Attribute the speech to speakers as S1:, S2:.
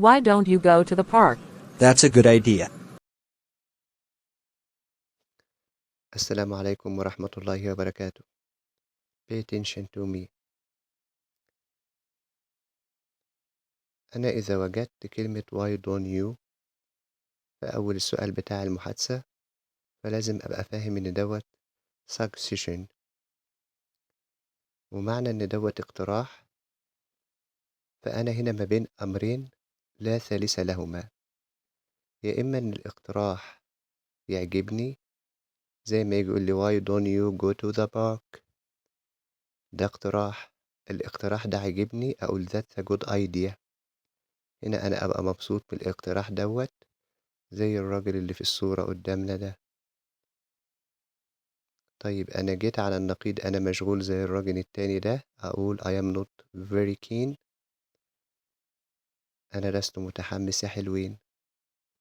S1: Why don't you go to the park?
S2: That's a good idea.
S3: السلام عليكم ورحمة الله وبركاته. Pay attention to me. أنا إذا وجدت كلمة why don't you في أول السؤال بتاع المحادثة فلازم أبقى فاهم إن دوت suggestion، ومعنى إن دوت اقتراح، فأنا هنا ما بين أمرين لا ثالث لهما. يا إما إن الاقتراح يعجبني زي ما يجي يقول لي why don't you go to the park، ده اقتراح. الاقتراح ده عجبني أقول that's a good idea. هنا أنا أبقى مبسوط بالاقتراح دوت زي الراجل اللي في الصورة قدامنا ده. طيب أنا جيت على النقيض، أنا مشغول زي الراجل التاني ده، أقول I am not very keen، أنا لست متحمس يا حلوين.